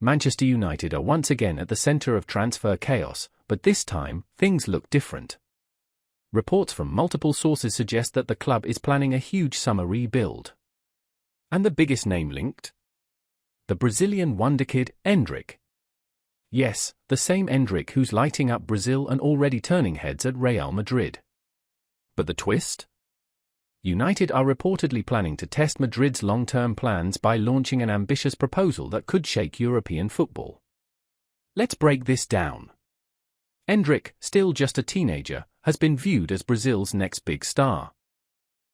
Manchester United are once again at the centre of transfer chaos, but this time, things look different. Reports from multiple sources suggest that the club is planning a huge summer rebuild. And the biggest name linked? The Brazilian wonderkid, Endrick. Yes, the same Endrick who's lighting up Brazil and already turning heads at Real Madrid. But the twist? United are reportedly planning to test Madrid's long-term plans by launching an ambitious proposal that could shake European football. Let's break this down. Endrick, still just a teenager, has been viewed as Brazil's next big star.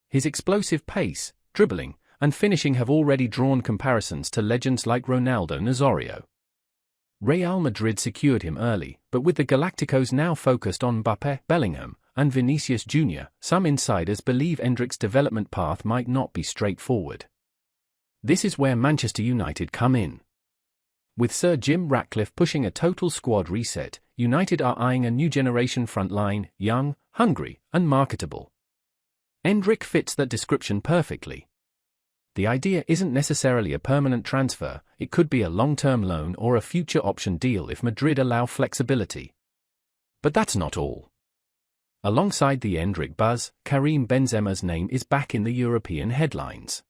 His explosive pace, dribbling, and finishing have already drawn comparisons to legends like Ronaldo Nazario. Real Madrid secured him early, but with the Galacticos now focused on Mbappé, Bellingham, and Vinicius Jr., some insiders believe Endrick's development path might not be straightforward. This is where Manchester United come in. With Sir Jim Ratcliffe pushing a total squad reset, United are eyeing a new generation front line, young, hungry, and marketable. Endrick fits that description perfectly. The idea isn't necessarily a permanent transfer, it could be a long-term loan or a future option deal if Madrid allow flexibility. But that's not all. Alongside the Endrick buzz, Karim Benzema's name is back in the European headlines.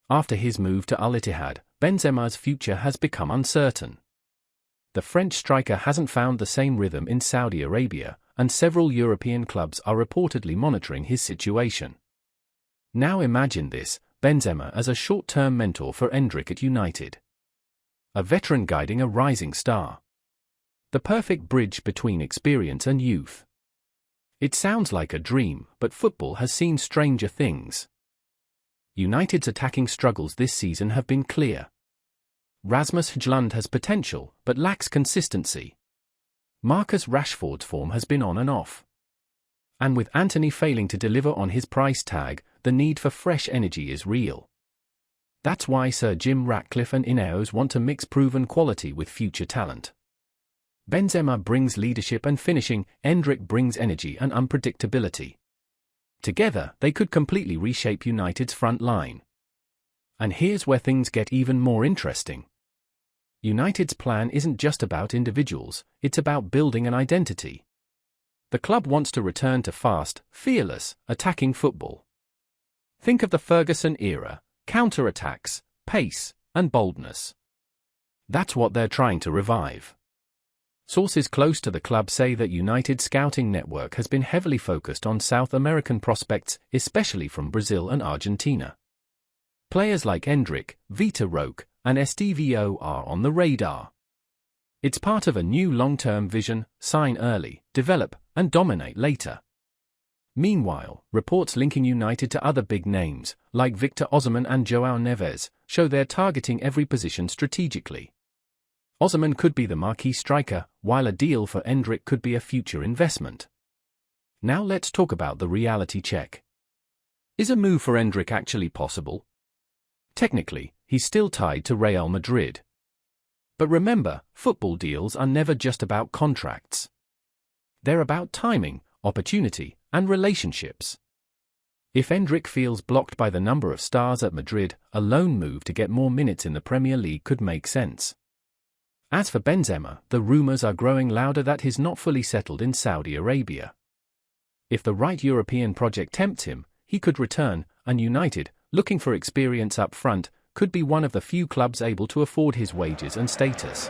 After his move to Al Ittihad, Benzema's future has become uncertain. The French striker hasn't found the same rhythm in Saudi Arabia, and several European clubs are reportedly monitoring his situation. Now imagine this, Benzema as a short-term mentor for Endrick at United. A veteran guiding a rising star. The perfect bridge between experience and youth. It sounds like a dream, but football has seen stranger things. United's attacking struggles this season have been clear. Rasmus Højlund has potential, but lacks consistency. Marcus Rashford's form has been on and off. And with Antony failing to deliver on his price tag, the need for fresh energy is real. That's why Sir Jim Ratcliffe and INEOS want to mix proven quality with future talent. Benzema brings leadership and finishing, Endrick brings energy and unpredictability. Together, they could completely reshape United's front line. And here's where things get even more interesting. United's plan isn't just about individuals, it's about building an identity. The club wants to return to fast, fearless, attacking football. Think of the Ferguson era, counter-attacks, pace, and boldness. That's what they're trying to revive. Sources close to the club say that United's scouting network has been heavily focused on South American prospects, especially from Brazil and Argentina. Players like Endrick, Vitor Roque, and Estevao are on the radar. It's part of a new long-term vision: sign early, develop, and dominate later. Meanwhile, reports linking United to other big names, like Victor Osimhen and João Neves, show they're targeting every position strategically. Osimhen could be the marquee striker, while a deal for Endrick could be a future investment. Now let's talk about the reality check. Is a move for Endrick actually possible? Technically, he's still tied to Real Madrid. But remember, football deals are never just about contracts. They're about timing, opportunity, and relationships. If Endrick feels blocked by the number of stars at Madrid, a loan move to get more minutes in the Premier League could make sense. As for Benzema, the rumors are growing louder that he's not fully settled in Saudi Arabia. If the right European project tempts him, he could return, and United, looking for experience up front, could be one of the few clubs able to afford his wages and status.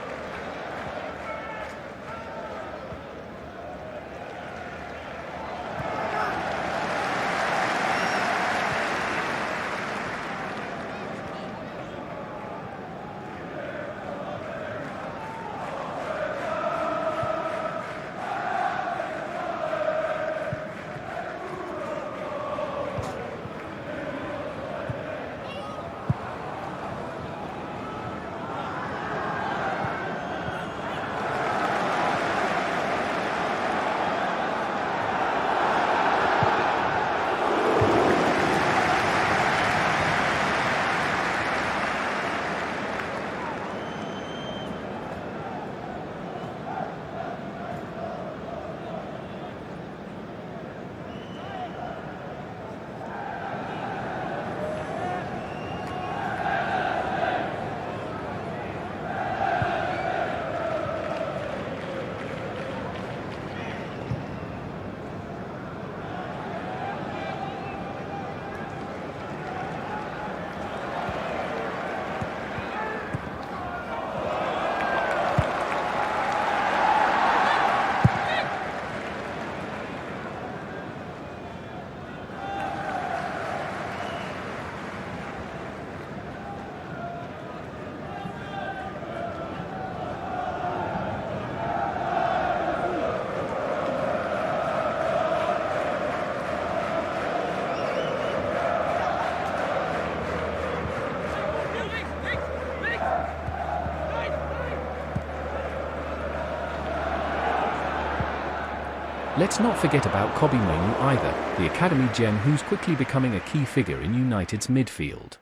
Let's not forget about Kobbie Mainoo either, the academy gem who's quickly becoming a key figure in United's midfield.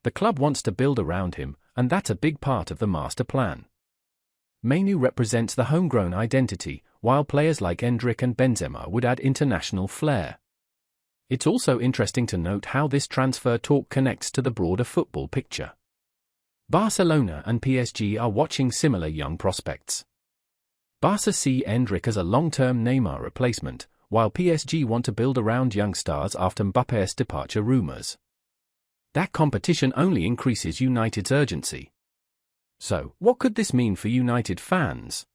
The club wants to build around him, and that's a big part of the master plan. Mainoo represents the homegrown identity, while players like Endrick and Benzema would add international flair. It's also interesting to note how this transfer talk connects to the broader football picture. Barcelona and PSG are watching similar young prospects. Barca see Endrick as a long-term Neymar replacement, while PSG want to build around young stars after Mbappe's departure rumours. That competition only increases United's urgency. So, what could this mean for United fans?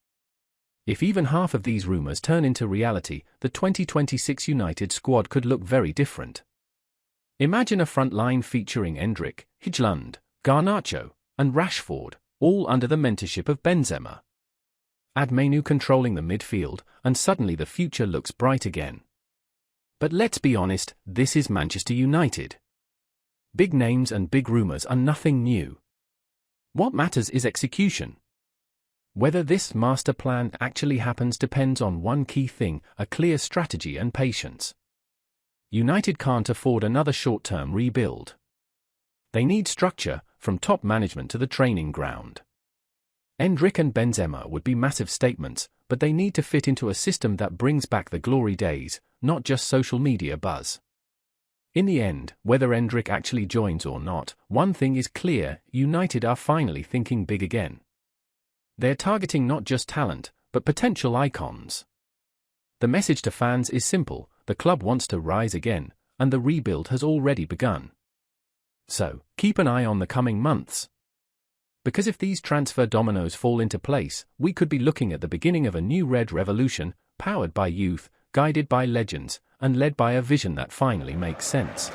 If even half of these rumours turn into reality, the 2026 United squad could look very different. Imagine a front line featuring Endrick, Hijlund, Garnacho, and Rashford, all under the mentorship of Benzema. Add Mainoo controlling the midfield, and suddenly the future looks bright again. But let's be honest, this is Manchester United. Big names and big rumours are nothing new. What matters is execution. Whether this master plan actually happens depends on one key thing: a clear strategy and patience. United can't afford another short-term rebuild. They need structure, from top management to the training ground. Endrick and Benzema would be massive statements, but they need to fit into a system that brings back the glory days, not just social media buzz. In the end, whether Endrick actually joins or not, one thing is clear: United are finally thinking big again. They're targeting not just talent, but potential icons. The message to fans is simple: the club wants to rise again, and the rebuild has already begun. So, keep an eye on the coming months. Because if these transfer dominoes fall into place, we could be looking at the beginning of a new red revolution, powered by youth, guided by legends, and led by a vision that finally makes sense.